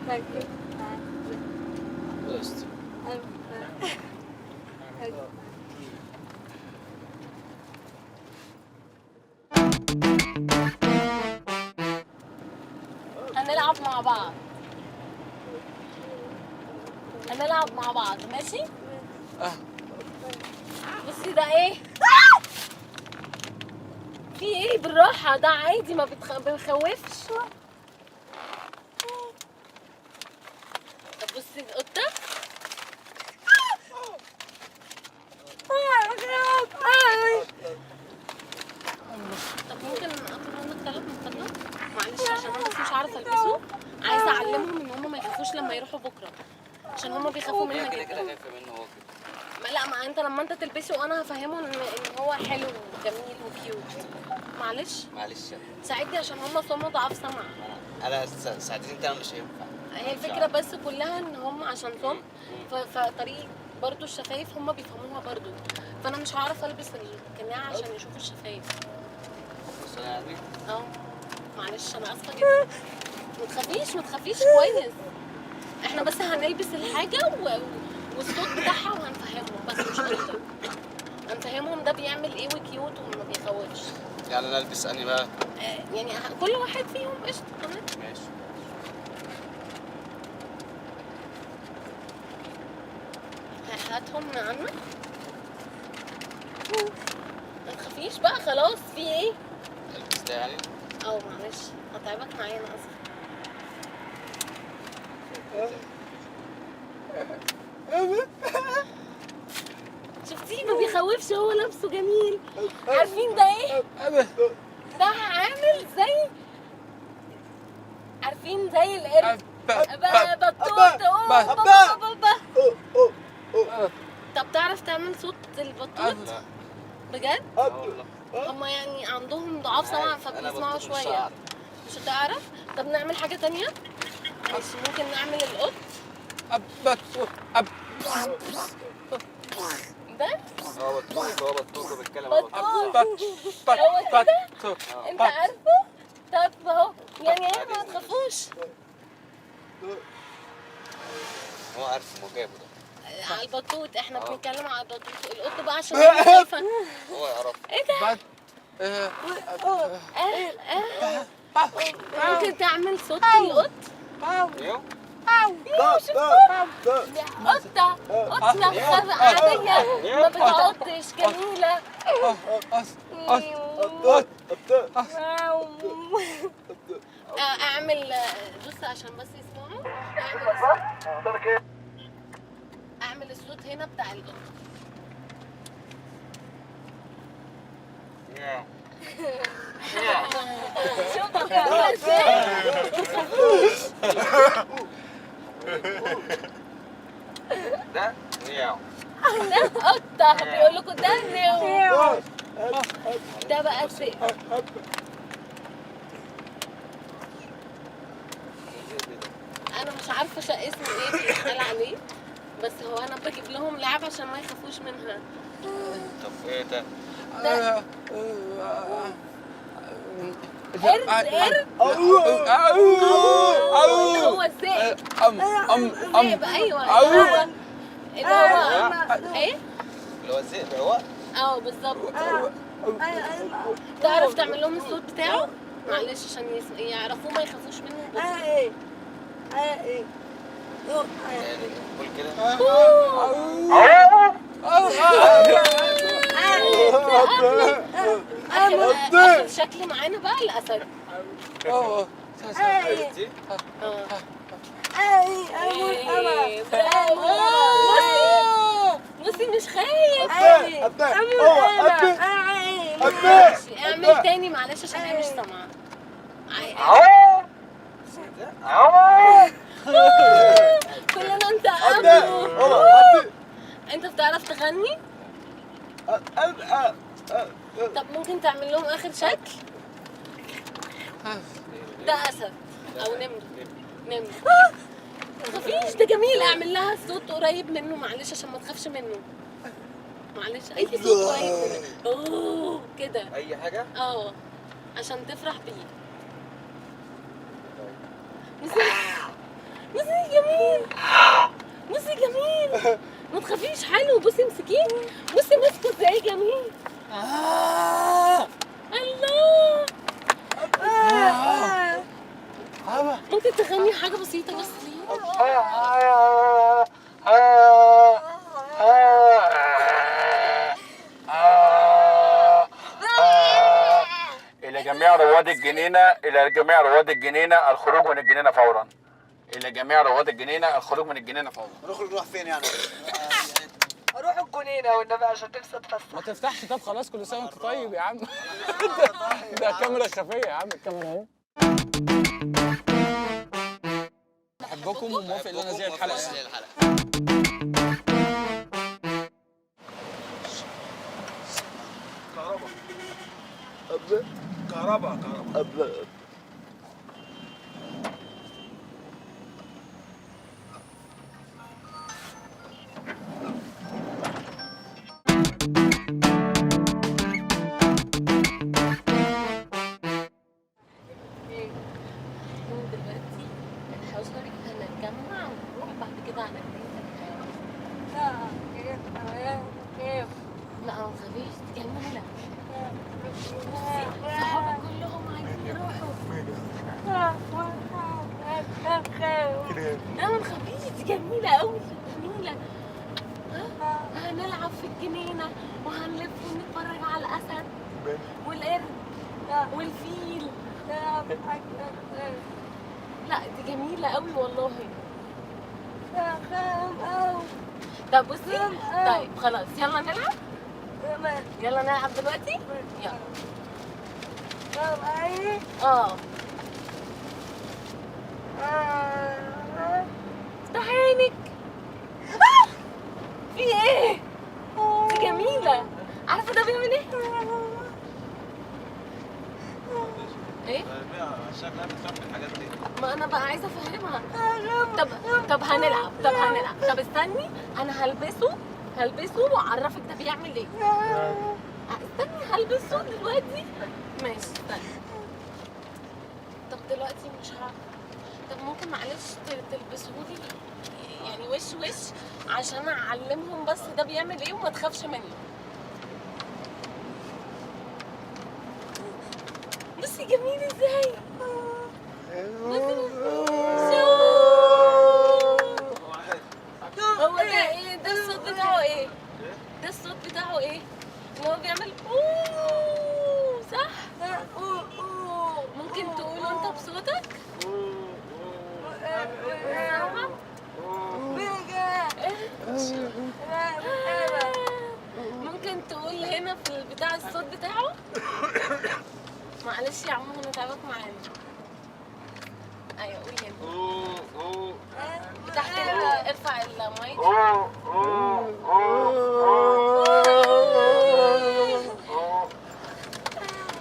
بس هنلعب مع بعض. هنلعب مع بعض ماشي؟ بصي ده ايه؟ في ايه؟ بالراحة، ده عادي ما بيخوفش. طب بصي القطة. طب ممكن اطلب منك طلب من فضلك؟ معلش عشان انا بس مش عارفة البسه. عايزة اعلمهم ان هم ما يخافوش لما يروحوا بكرة، عشان هم بيخافوا منها كده جدا. كده خايفه منه هو كده. لا، ما انت لما انت تلبسه وانا هفهمه ان هو حلو وجميل وكيوت. معلش ساعدني عشان هم صم ضعاف سمع. انا ساعتين انت مش هينفع. هي الفكره بس كلها ان هم عشان صم فطريق برضو الشفايف هم بيفهموها برضو، فانا مش هعرف البس القناع عشان يشوفوا الشفايف. بس انا يعني معلش انا اسفه جدا. ما تخافيش كويس. احنا بس هنلبس الحاجه والصوت بتاعها وهنفهمهم بس مش اكتر. هنفهمهم ده بيعمل ايه وكيوت وما بيخوفش. يعني انا البس اني بقى يعني كل واحد فيهم قشطه تمام. ماشي. هاتهم معانا. ما تخافيش بقى خلاص. في ايه؟ البس ده يعني معلش هتعبك معايا انا اسفه. شفتيه ما بيخوفش، هو لابسه جميل. عارفين ده ايه؟ ده عامل زي، عارفين زي القرد. بطوط. طب تعرف تعمل صوت البطوط؟ بجد؟ هما يعني عندهم ضعاف سمع فبيسمعوا شوية. مش هتعرف؟ طب نعمل حاجة تانية؟ ماشي ممكن نعمل القط. ده؟ هو بطوط بيتكلم هو كده؟ انت عارفه؟ طب اهو يعني ايه ما تخافوش. هو عارف هو جابه ده. على البطوط احنا بنتكلم على البطوط. القط بقى عشان هي خايفة. هو يعرف. ايه ده؟ ممكن تعمل صوت القط؟ قطة عادية ما بتعضش جميلة. اعمل بص عشان بس يسمعوا. اعمل الصوت هنا بتاع القط. شوف بتعملها ازاي. ده مياو. ده قطة بيقول لكم ده نيو. ده بقى الذئب. انا مش عارفه اسمه ايه بيتقال عليه، بس هو انا بجيب لهم لعبه عشان ما يخافوش منها. طب ايه ده؟ قرد. هو الذئب. الذئب ايوه. اللي هو ايه؟ اللي هو الذئب هو؟ بالظبط. تعرف تعمل لهم الصوت بتاعه؟ معلش عشان يعرفوه ما يخافوش منه بكره. قول كده. اخر شكل معانا بقى الاسد. بصي مش خايف. اعمل تاني معلش عشان هي مش سامعه. كلنا انت انت بتعرف تغني؟ طب ممكن تعمل لهم اخر شكل؟ ده اسد او نمر. ما تخافيش ده جميل. اعمل لها صوت قريب منه معلش عشان ما تخافش منه. معلش اي صوت قريب منه كده. اي حاجه عشان تفرح بيه. بصي جميل، بصي جميل، ما تخافيش. حلو. بصي امسكيه، بصي ماسكه ازاي جميل. الله. ممكن تغني حاجه بسيطه بس ليه؟ إلى جميع رواد الجنينة، إلى جميع رواد الجنينة الخروج من الجنينة فورا. إلى جميع رواد الجنينة الخروج من الجنينة فورا. نروح فين يعني؟ اروح الجنينه والنبي عشان نفسي اتفسح. ما تفتحش. طب خلاص، كل سنه وانت طيب يا عم. ده كاميرا خفيه يا عم. الكاميرا اهي. بحبكم وموافق ان انا زي الحلقه يعني. كهرباء دلوقتي الحوشري هنتجمع ونروح بعد كده على البيت. لا ما تخافيش، دي جميلة. صحابك كلهم عايزين يروحوا. لا ما تخافيش، دي جميلة أوي، جميلة. هنلعب في الجنينة وهنلف ونتفرج على الأسد والقرد والفيل. لا دي جميلة أوي والله. طب بصي، طيب خلاص يلا نلعب. يلا نلعب دلوقتي. يلا. افتحي عينك. في ايه؟ دي جميلة. عارفة ده بيعمل ايه؟ ايه؟ عشان لا بتخاف من الحاجات دي. ما انا بقى عايزة افهمها. طب هنلعب. طب استني، انا هلبسه واعرفك ده بيعمل ايه. استني هلبسه دلوقتي. ماشي استني. طب دلوقتي مش هعرف. طب ممكن معلش تلبسهولي يعني وش عشان اعلمهم بس ده بيعمل ايه وما تخافش مني. بصي جميل ازاي. هو ده ايه؟ ده الصوت بتاعه ايه؟ ده الصوت بتاعه ايه؟ ان هو بيعمل اوه صح؟ ممكن تقوله انت بصوتك؟ ممكن تقول هنا في البتاع الصوت بتاعه؟ معلش يا عم هنتعبك معانا. ايوه قول هنا. تحت ارفع المايك.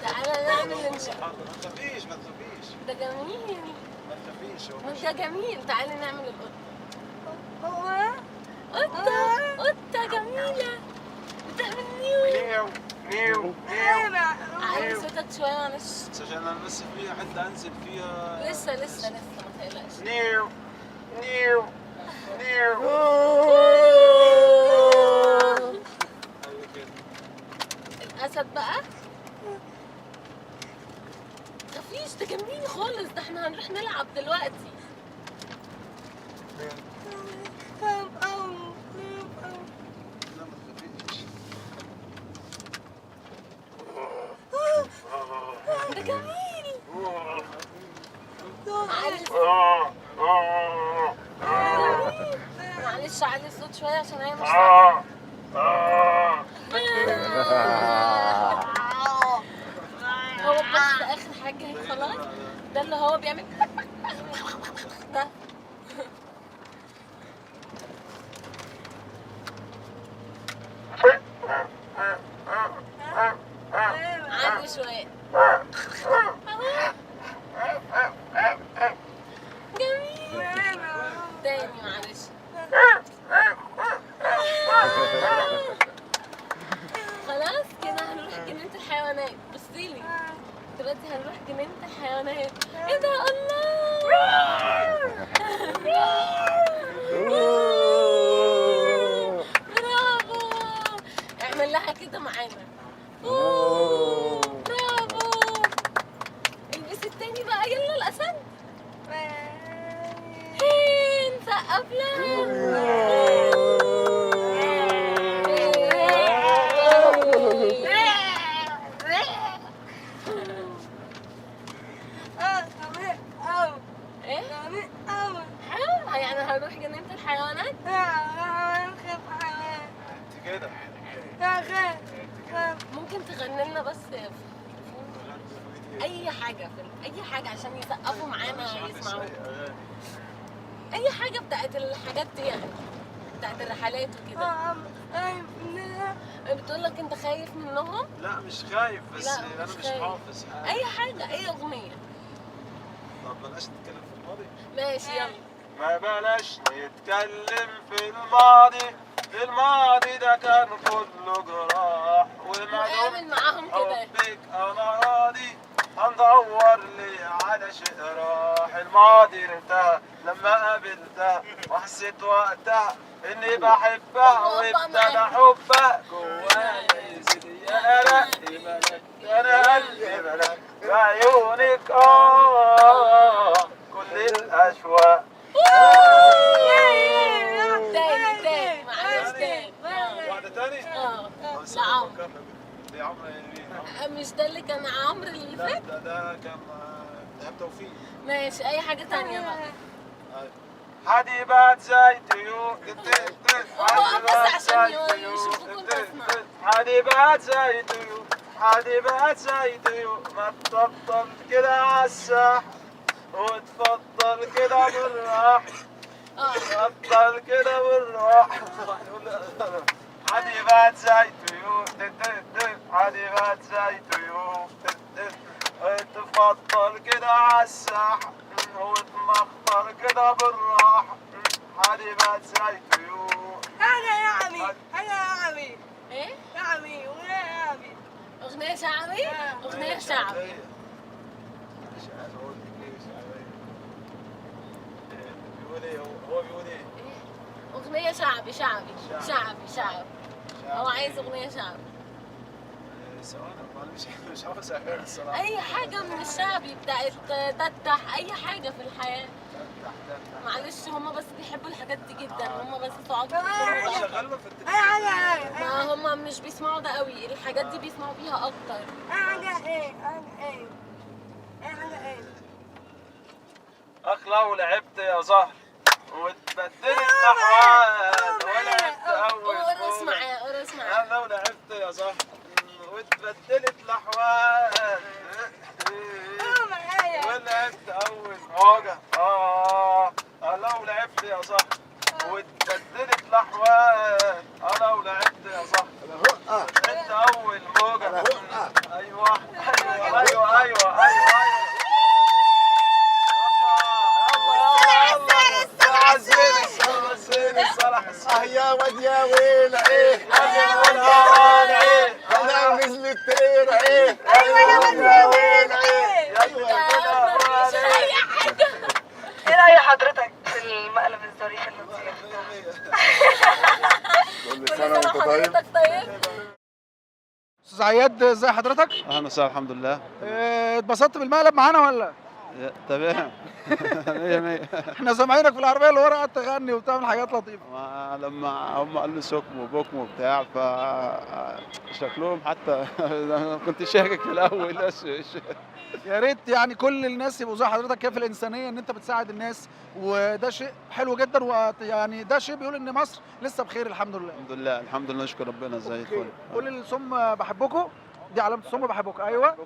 تعالى نعمل ما تخافيش ده جميل. ما تخافيش. مش ده جميل. تعالي نعمل القطة. قطة جميلة بتعمل نيو. علي صوتك شوية معلش. عشان انا بس فيها حته انزل فيها. لسه ما تقلقش. نيو الأسد بقى متخافيش، ده جميل خالص. ده احنا هنروح نلعب دلوقتي. ده جميل. معلش علي الصوت شوية عشان هي مش هو بس آخر حاجة هي خلاص. ده اللي هو بيعمل ده. علي شوية. جميل. تاني معلش. خلاص كده هنروح جنينة الحيوانات. بصيلي دلوقتي هنروح جنينة الحيوانات. ايه ده؟ الله. ايه؟ يعني هنروح جنينة الحيوانات؟ انت كده ممكن تغني لنا بس اي حاجة اي حاجة عشان يسقفوا معانا يسمعوا اي حاجة بتاعت الحاجات دي يعني بتاعت الرحلات وكده. بتقول لك انت خايف منهم؟ لا مش خايف بس لا، انا مش مش خايف. حافظ حاجه. اي حاجة اي اغنية. طب بلاش نتكلم في الماضي. ماشي يلا. ما بلاش نتكلم في الماضي، الماضي ده كان كله جراح وقابل معاهم كده. حبك انا راضي هندور لي على شيء راح. الماضي انتهى لما قابلتها وحسيت وقتها اني بحبها وابتدى حبها جوايا يزيد يا رقي ملك انا قلبي ملك بعيونك كل الاشواق. تاني معلش تاني. واحدة تاني؟ لعمرو. دي عمرو مين؟ مش ده اللي كان عمرو اللي لا فات؟ ده كان إيهاب توفيق. ماشي اي حاجة تانية بقى. حبيبات زي طيور بس عشان يشوفوكوا البسمة. حبيبات زي طيور حبيبات زي طيور ما تفضل كده عالساحة وتفضل كده بالراحة تفضل كده بالراحة. حبيبات زي طيور حبيبات زي طيور تفضل كده عالساحة وتمخطر كده بالراحة. حبيبات زي طيور. ايه؟ شعبي اغنية شعبي؟ اغنية شعبي. مش عارف اقول لك ايه شعبي. بيقول ايه هو بيقول ايه؟ اغنية شعبي. هو عايز اغنية شعبي. ثواني انا مش حافظ اغاني الصراحة. اي حاجة من الشعبي بتاعت تتح اي حاجة في الحياة. معلش هما بس بيحبوا الحاجات دي جدا. هما بس صعاد شغلنا في التلفزيون. ما هما مش بيسمعوا ده قوي. الحاجات دي بيسمعوا بيها اكتر. اخ لو لعبت يا زهر واتبدلت احوال ولعبت اول قرص فوق. معايا لو لعبت يا زهر واتبدلت الاحوال ولعبت اول موجة لو لعبت يا زهر واتبدلت الاحوال لو لعبت يا زهر انت اول موجة. ايوه يا ود يا ويل ايه انا نزلت طير ايه يا ود يا ويل ايه ايه رأي حضرتك في المقلب الظريف اللطيف؟ كل سنه وانت طيب. استاذ عياد ازي حضرتك؟ اهلا وسهلا الحمد لله. اتبسطت بالمقلب معانا ولا؟ تمام. 100 احنا سامعينك في العربيه اللي ورا قاعد تغني وبتعمل حاجات لطيفه. لما هم قالوا لي سكم وبكم وبتاع فشكلهم حتى كنت شاكك في الاول بس يا ريت يعني كل الناس يبقوا زي حضرتك كده في الانسانيه ان انت بتساعد الناس وده شيء حلو جدا ويعني ده شيء بيقول ان مصر لسه بخير الحمد لله. الحمد لله نشكر ربنا زي الفل. قول للصم بحبكم دي علامه الصم بحبكم. ايوه